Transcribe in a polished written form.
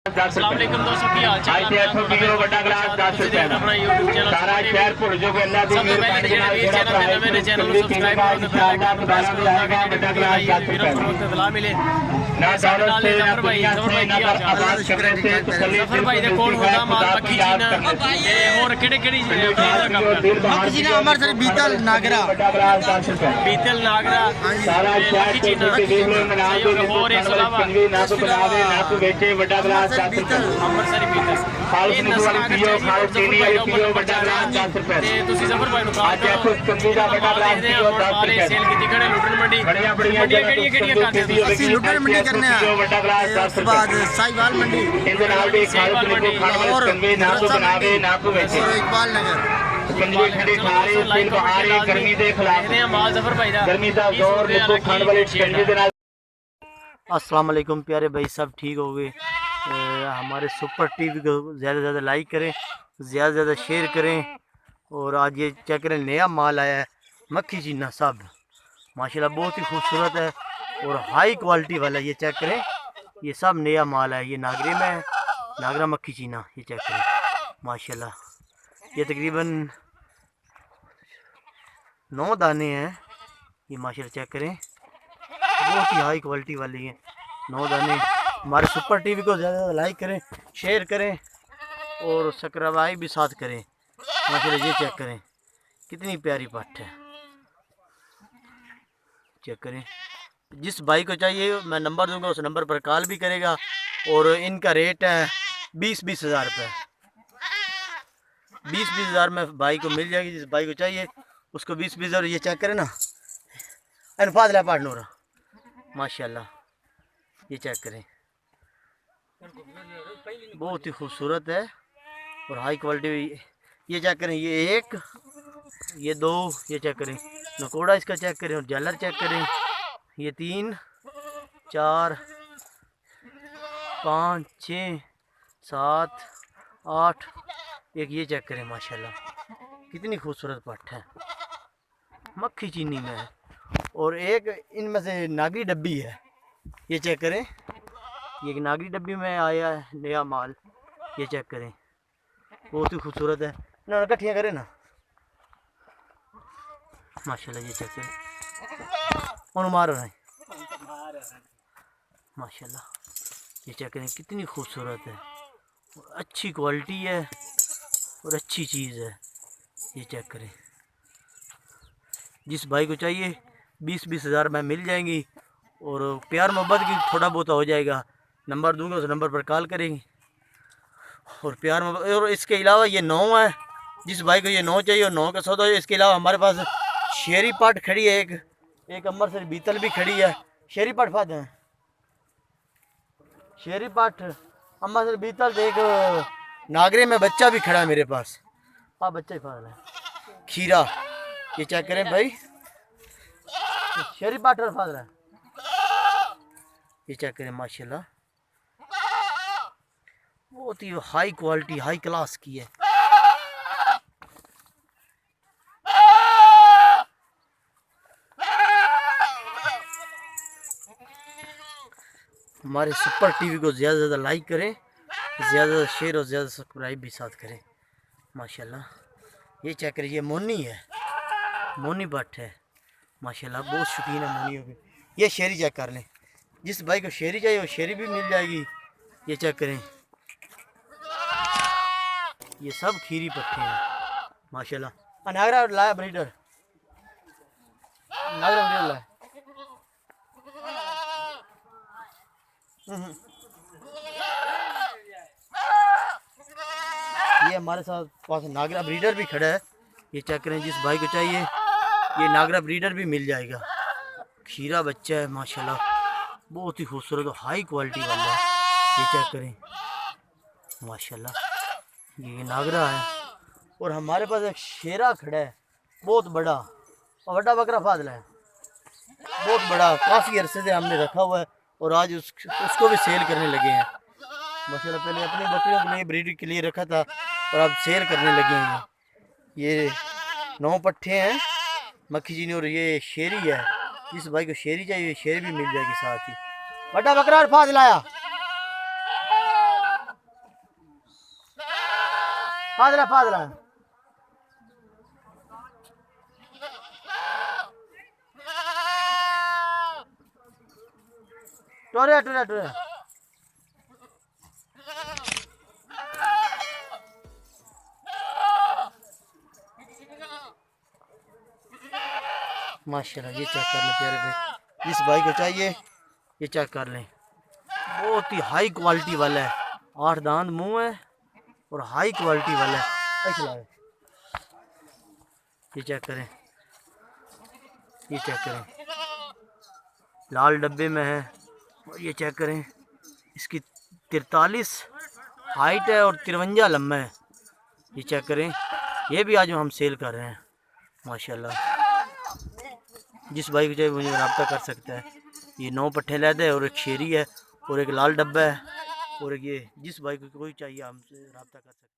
अस्सलाम वालेकुम दोस्तों की हाल चाल है अपना YouTube चैनल सारा शहर भुल जो के अल्लाह दी मेहरबानी नाल जेड़ा चैनल मेरे चैनल को सब्सक्राइब करो ते बेल आइकन प्रेस करो ताकि बड़ा क्लास इतला मिले ना दौलत से ना दुनिया से ना आवाज करने से सफर भाई दे कोल होदा माल मक्खी जीना ते और केड़े-केड़ी मक्खी जीना अमृतसर बीतल नागरा सारा शहर जीना और इस अलावा ना तो बनावे ना तो बेचे बड़ा ग्लास अमृतसर बीतल खालस वाली पियो खाओ चीनी वाली पियो बड़ा ग्लास 10 रुपए ते ਤੁਸੀਂ सफर भाई ਨੂੰ आज आपको कंगी ਦਾ बड़ा ग्लास पियो 10 रुपए सेल ਕੀਤੀ ਖੜੇ ਲੁੱਟਣ ਮੰਡੀ ਬੜੀਆਂ ਕਿਹੜੀਆਂ ਕਰਦੇ ਅਸੀਂ ਲੁੱਟਣ ਮੰਡੀ करने हैं बड़ा ग्लास 10 रुपए बाद साहिवाल मंडी ਇਹਦੇ ਨਾਲ ਵੀ ਖਾਲਸ ਨੂੰ ਖਾਣ ਵਾਲੇ ਕੰਗੀ ਨਾ तो बनावे ना तो बेचे और इकबाल नगर कंगी खड़ी खारे दिल बहारे गर्मी ਦੇ खिलाफ ਨੇ ਮਾਲ ਜ਼ਫਰ ਭਾਈ ਦਾ गर्मी ਦਾ ਜ਼ੋਰ ਨਿੱਕੋ ਖਾਣ ਵਾਲੇ ਕੰਗੀ ਦੇ ਨਾਲ। अस्सलाम वालेकुम प्यारे भाई, सब ठीक हो गए। हमारे सुपर टीवी को ज़्यादा से ज़्यादा लाइक करें, ज़्यादा से ज़्यादा शेयर करें। और आज ये चेक करें, नया माल आया है मक्खी चीना सब माशाल्लाह बहुत ही खूबसूरत है और हाई क्वालिटी वाला। ये चेक करें, ये सब नया माल है। ये नागरे में है, नागरा मक्खी चीना। ये चेक करें माशाल्लाह, ये तकरीबन 9 दाने हैं। ये माशाल्लाह चेक करें, बहुत ही हाई क्वालिटी वाली है 9 दाने। हमारे सुपर टीवी को ज़्यादा ज़्यादा लाइक करें, शेयर करें और सब्सक्राइब भी साथ करें। माशाल्लाह ये चेक करें, कितनी प्यारी पट्ट है। चेक करें, जिस भाई को चाहिए मैं नंबर दूंगा, उस नंबर पर कॉल भी करेगा। और इनका रेट है 20-20 हज़ार रुपये। 20-20 हज़ार में भाई को मिल जाएगी। जिस भाई को चाहिए उसको 20-20 हज़ार। ये चेक करें ना, अनफाजला पार्ट नूरा माशाल्लाह। ये चेक करें, बहुत ही खूबसूरत है और हाई क्वालिटी। ये चेक करें, ये 1, ये 2, ये चेक करें नकोड़ा इसका चेक करें और जालर चेक करें। ये 3, 4, 5, 6, 7, 8, एक ये चेक करें माशाल्लाह, कितनी खूबसूरत पट्ट है मक्खी चीनी में है। और एक इनमें से नागरी डब्बी है। ये चेक करें, ये नागरी डब्बी में आया है नया माल। ये चेक करें, बहुत ही खूबसूरत है ना। इकट्ठियाँ करें ना माशाल्लाह। ये चेक करें, और मारो नहीं माशाल्लाह। ये चेक करें, कितनी खूबसूरत है और अच्छी क्वालिटी है और अच्छी चीज़ है। ये चेक करें, जिस भाई को चाहिए 20-20 हज़ार में मिल जाएंगी और प्यार मोहब्बत की थोड़ा बहुत हो जाएगा। नंबर दूंगा, उस नंबर पर कॉल करेंगे और प्यार मोहब्बत। और इसके अलावा ये 9 है, जिस भाई को ये 9 चाहिए और 9 का सौदा है। इसके अलावा हमारे पास शेरी पाट खड़ी है, एक अमृतसर बीतल भी खड़ी है। शेरी पाट फाद है, शेरी पाट अमृतसर बीतल। एक नागरे में बच्चा भी खड़ा है मेरे पास। हाँ, बच्चा ही फाद है खीरा। ये चेक करें भाई, शेरी पाटर फाद है। ये चेक करें माशाल्लाह, बहुत ही हाई क्वालिटी हाई क्लास की है। हमारे सुपर टीवी को ज़्यादा से ज़्यादा लाइक करें, ज़्यादा से शेयर और ज़्यादा सब्सक्राइब भी साथ करें माशाल्लाह। ये चेक करें, ये मोनी है, मोनी बट है माशाल्लाह, बहुत शौकीन है मोनियों की। ये शेरी चेक कर लें, जिस भाई को शेरी चाहिए वो शेरी भी मिल जाएगी। ये चेक करें, ये सब खीरी पट्टे हैं माशाल्लाह। नागरा लाया ब्रीडर, नागरा ब्रीडर लाया। ये हमारे साथ पास नागरा ब्रीडर भी खड़ा है। ये चेक करें, जिस भाई को चाहिए ये नागरा ब्रीडर भी मिल जाएगा। खीरा बच्चा है माशाल्लाह, बहुत ही खूबसूरत और हाई क्वालिटी वाला है। ये चेक करें माशाल्लाह, ये नागरा है। और हमारे पास एक शेरा खड़ा है, बहुत बड़ा और बड़ा बकरा फादला है, बहुत बड़ा। काफ़ी अरसे से हमने रखा हुआ है और आज उसको भी सेल करने लगे हैं माशाल्लाह। पहले अपनी बकरियों के लिए ब्रीडिंग के लिए रखा था और अब सेल करने लगे हैं। ये 9 पट्ठे हैं मक्खी चीनी और ये शेरी है। जिस भाई को शेरी चाहिए शेरी भी मिल जाएगी साथ ही। बड़ा बकरा फाद लाया। फादला फादला टोरे टोरे टोरे माशाल्लाह। ये चेक कर लें प्यारे भाई, जिस भाई को चाहिए ये चेक कर लें, बहुत ही हाई क्वालिटी वाला है। 8 दांत मुंह है और हाई क्वालिटी वाला है। ऐसे लाए, ये चेक करें, ये चेक करें, लाल डब्बे में है। और ये चेक करें, इसकी 43 हाइट है और 53 लंबा है। ये चेक करें, ये भी आज हम सेल कर रहे हैं माशाल्लाह। जिस भाई को चाहिए मुझे रब्ता कर सकता है। ये 9 पट्ठे लैदे और एक शेरी है और एक लाल डब्बा है। और ये जिस भाई को कोई चाहिए हमसे रब्ता कर सकते हैं।